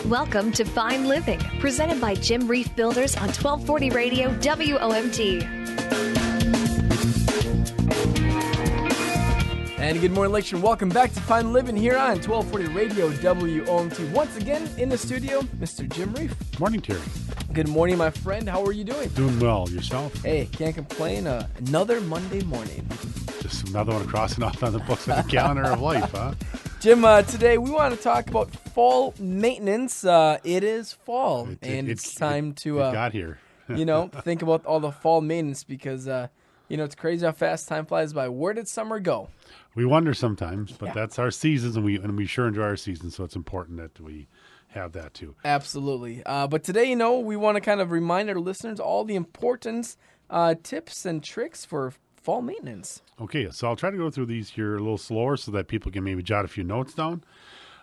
Welcome to Fine Living, presented by Jim Reif Builders on 1240 Radio WOMT. And good morning, Lakeshore. Welcome back to Fine Living here on 1240 Radio WOMT. Once again in the studio, Mr. Jim Reif. Morning, Terry. Good morning, my friend. How are you doing? Doing well. Yourself? Hey, can't complain. Another Monday morning. Just another one crossing off on the books of the calendar of life, huh? Jim, today we want to talk about fall maintenance. It is fall, it's time to got here. think about all the fall maintenance because it's crazy how fast time flies by. Where did summer go? We wonder sometimes, but that's our seasons, and we sure enjoy our seasons. So it's important that we have that too. Absolutely. But today, we want to kind of remind our listeners all the important tips and tricks for fall maintenance. Okay, so I'll try to go through these here a little slower so that people can maybe jot a few notes down.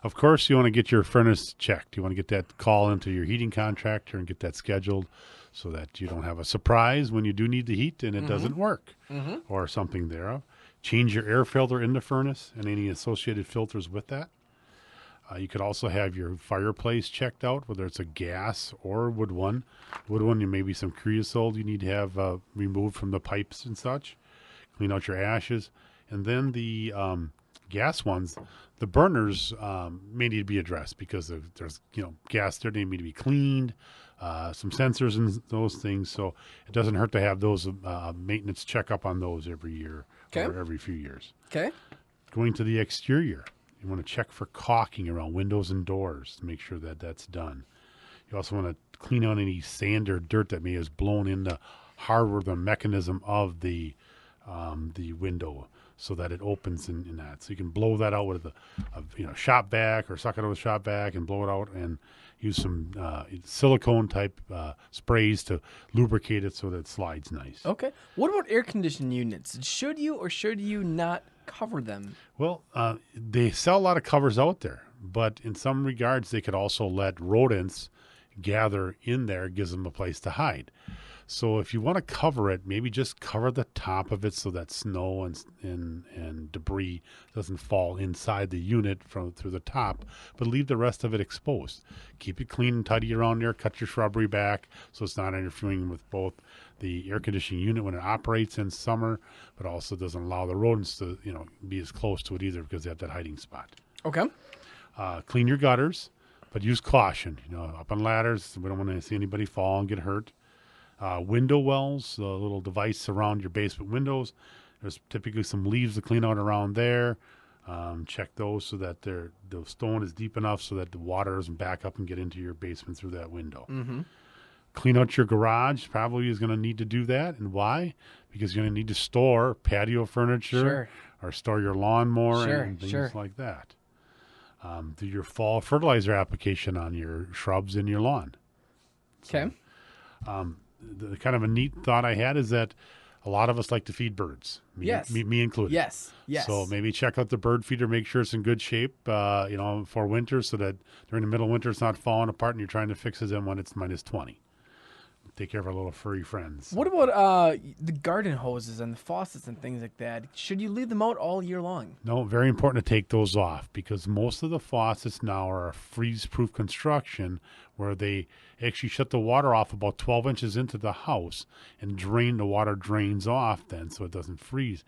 Of course, you want to get your furnace checked. You want to get that call into your heating contractor and get that scheduled so that you don't have a surprise when you do need the heat and it doesn't work or something thereof. Change your air filter in the furnace and any associated filters with that. You could also have your fireplace checked out, whether it's a gas or wood one. Wood one, there may be some creosote you need to have removed from the pipes and such. Clean out your ashes. And then the gas ones, the burners may need to be addressed because there's gas there. They need to be cleaned, some sensors and those things. So it doesn't hurt to have those maintenance checkup on those every year or every few years. Okay. Going to the exterior. You want to check for caulking around windows and doors to make sure that that's done. You also want to clean out any sand or dirt that may have blown in the hardware, the mechanism of the window, so that it opens in that. So you can blow that out with a shop vac or suck it out with a shop vac and blow it out, and use some silicone type sprays to lubricate it so that it slides nice. Okay. What about air conditioning units? Should you or should you not cover them? Well, they sell a lot of covers out there, but in some regards, they could also let rodents gather in there. It gives them a place to hide. So if you want to cover it, maybe just cover the top of it so that snow and debris doesn't fall inside the unit through the top, but leave the rest of it exposed. Keep it clean and tidy around there. Cut your shrubbery back so it's not interfering with both the air conditioning unit when it operates in summer, but also doesn't allow the rodents to be as close to it either because they have that hiding spot. Okay. Clean your gutters, but use caution. Up on ladders, we don't want to see anybody fall and get hurt. Window wells, the little device around your basement windows. There's typically some leaves to clean out around there. Check those so that the stone is deep enough so that the water doesn't back up and get into your basement through that window. Mm-hmm. Clean out your garage. Probably is going to need to do that. And why? Because you're going to need to store patio furniture or store your lawnmower and things like that. Do your fall fertilizer application on your shrubs in your lawn. Okay. The kind of a neat thought I had is that a lot of us like to feed birds, me included. Yes. So maybe check out the bird feeder, make sure it's in good shape, for winter, so that during the middle of winter it's not falling apart and you're trying to fix it when it's minus 20. Take care of our little furry friends. What about the garden hoses and the faucets and things like that? Should you leave them out all year long? No, very important to take those off because most of the faucets now are a freeze-proof construction where they actually shut the water off about 12 inches into the house and the water drains off then so it doesn't freeze.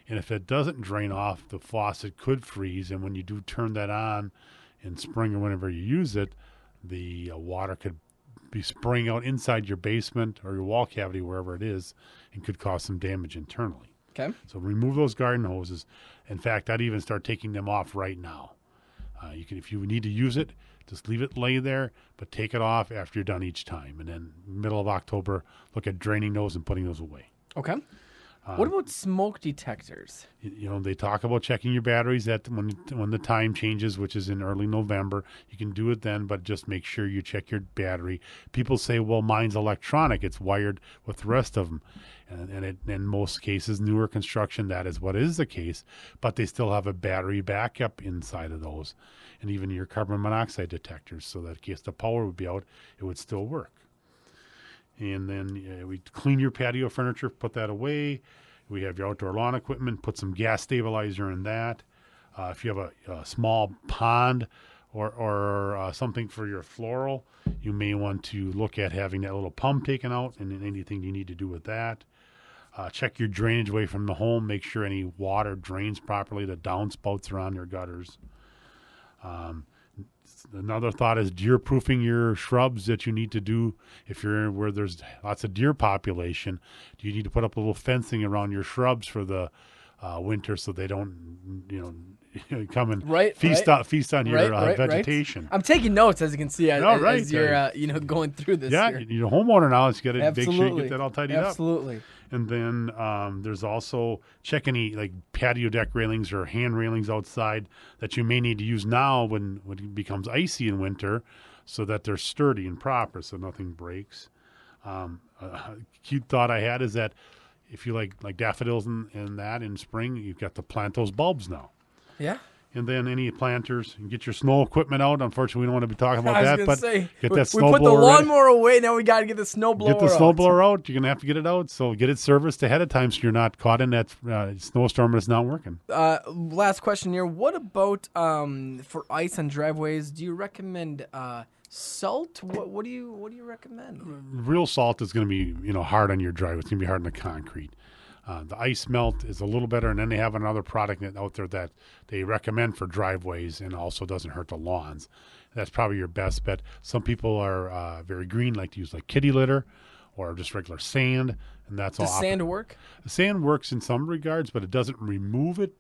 And if it doesn't drain off, the faucet could freeze. And when you do turn that on in spring or whenever you use it, the water could be spraying out inside your basement or your wall cavity, wherever it is, and could cause some damage internally. Okay. So remove those garden hoses. In fact, I'd even start taking them off right now. You can, if you need to use it, just leave it lay there, but take it off after you're done each time. And then middle of October, look at draining those and putting those away. Okay. What about smoke detectors? They talk about checking your batteries when the time changes, which is in early November. You can do it then, but just make sure you check your battery. People say, well, mine's electronic. It's wired with the rest of them. And in most cases, newer construction, that is what is the case. But they still have a battery backup inside of those. And even your carbon monoxide detectors, so that in case the power would be out, it would still work. And then we clean your patio furniture, put that away. We have your outdoor lawn equipment, put some gas stabilizer in that. If you have a small pond or something for your floral, you may want to look at having that little pump taken out and anything you need to do with that. Check your drainage away from the home. Make sure any water drains properly. The downspouts are on your gutters. Another thought is deer-proofing your shrubs that you need to do. If you're where there's lots of deer population, do you need to put up a little fencing around your shrubs for the winter so they don't, come and feast on your vegetation. I'm taking notes, as you can see, as you're going through this. Yeah, here. you're a homeowner now. It's got to make sure you Absolutely. get that all tidied up. Absolutely. And then there's also check any like patio deck railings or hand railings outside that you may need to use now when it becomes icy in winter, so that they're sturdy and proper, so nothing breaks. A cute thought I had is that if you like daffodils and that in spring, you've got to plant those bulbs now. Yeah. And then any planters, and get your snow equipment out. Unfortunately, we don't want to be talking about I was that, gonna but say, get that we snowblower put the ready. lawnmower away. Now we got to get the snowblower out. Get the snowblower out. You're going to have to get it out. So get it serviced ahead of time so you're not caught in that snowstorm that's not working. Last question here. What about for ice on driveways? Do you recommend salt? What do you recommend? Real salt is going to be hard on your driveway. It's going to be hard on the concrete. The ice melt is a little better, and then they have another product out there that they recommend for driveways and also doesn't hurt the lawns. That's probably your best bet. Some people are very green, like to use like kitty litter or just regular sand, and that's all. Does sand work? The sand works in some regards, but it doesn't remove it,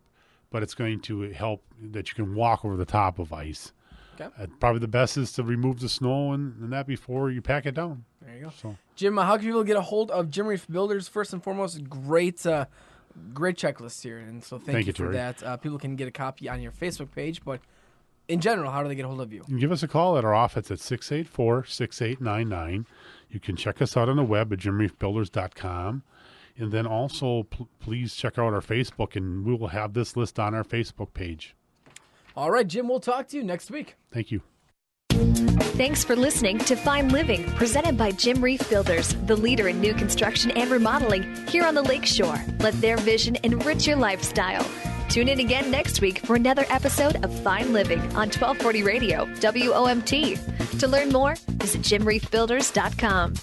but it's going to help that you can walk over the top of ice. Okay. Probably the best is to remove the snow and that before you pack it down. There you go. So. Jim, how can people get a hold of Jim Reif Builders? First and foremost, great checklist here, and so thank you for Terry. that. People can get a copy on your Facebook page, but in general, how do they get a hold of you? You can give us a call at our office at 684-6899. You can check us out on the web at jimreifbuilders.com. And then also, please check out our Facebook, and we will have this list on our Facebook page. All right, Jim, we'll talk to you next week. Thank you. Thanks for listening to Fine Living, presented by Jim Reif Builders, the leader in new construction and remodeling here on the Lakeshore. Let their vision enrich your lifestyle. Tune in again next week for another episode of Fine Living on 1240 Radio, WOMT. To learn more, visit jimreifbuilders.com.